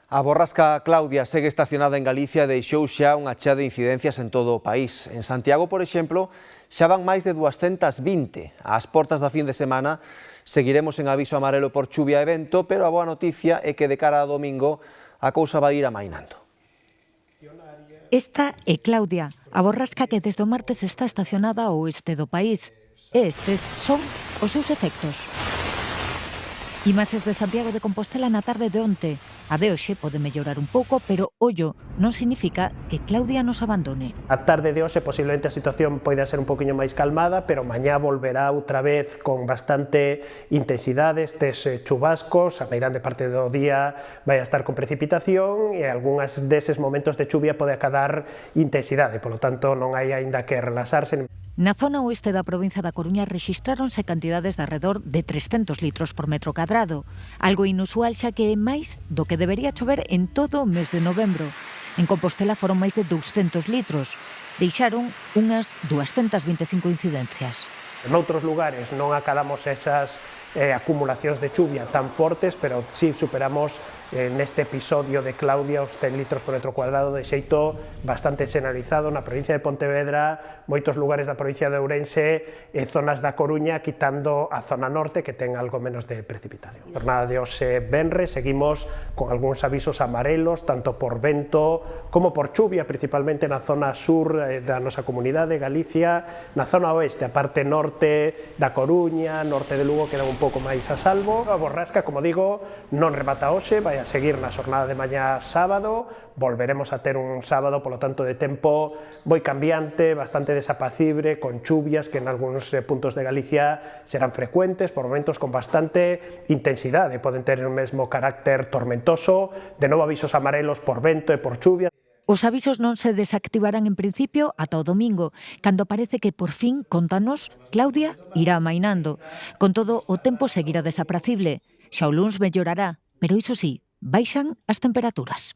A borrasca Claudia segue estacionada en Galicia e deixou xa unha chea de incidencias en todo o país. En Santiago, por exemplo, xa van máis de 220. Ás portas da fin de semana seguiremos en aviso amarelo por chuvia e vento, pero a boa noticia é que de cara a domingo a cousa vai ir amainando. Esta é Claudia, a borrasca que desde o martes está estacionada ao oeste do país. E estes son os seus efectos. Imaxes de Santiago de Compostela na tarde de onte. A de hoxe pode mellorar un pouco, pero ollo, non significa que Claudia nos abandone. A tarde de hoxe posiblemente a situación poida ser un poquinho máis calmada, pero mañá volverá outra vez con bastante intensidade estes chubascos, a meirande parte do día vai a estar con precipitación e algúns deses momentos de chuvia pode acadar intensidade, polo tanto non hai aínda que relaxarse. Na zona oeste da provincia da Coruña rexistráronse cantidades de arredor de 300 litros por metro cadrado, algo inusual xa que é máis do que debería chover en todo o mes de novembro. En Compostela foron máis de 200 litros, deixaron unhas 225 incidencias. En outros lugares non acadamos esas acumulacións de chuvia tan fortes, pero sí superamos neste episodio de Claudia os 100 litros por metro cuadrado de xeito bastante xeneralizado na provincia de Pontevedra, moitos lugares da provincia de Ourense e zonas da Coruña, quitando a zona norte que ten algo menos de precipitación. Jornada de hoxe venres, seguimos con algúns avisos amarelos, tanto por vento como por chuvia, principalmente na zona sur da nosa comunidade, Galicia, na zona oeste, a parte norte da Coruña, norte de Lugo, quedan un pouco máis a salvo. A borrasca, como digo, non remata hoxe, vai a seguir na xornada de mañá sábado, volveremos a ter un sábado, polo tanto, de tempo moi cambiante, bastante desapacible, con chuvias que en algúns puntos de Galicia serán frecuentes, por momentos con bastante intensidade, poden ter o mesmo carácter tormentoso, de novo avisos amarelos por vento e por chuvia. Os avisos non se desactivarán en principio ata o domingo, cando parece que por fin, contanos, Claudia irá amainando. Con todo, o tempo seguirá desapracible. Xa o luns mellorará, pero iso sí, baixan as temperaturas.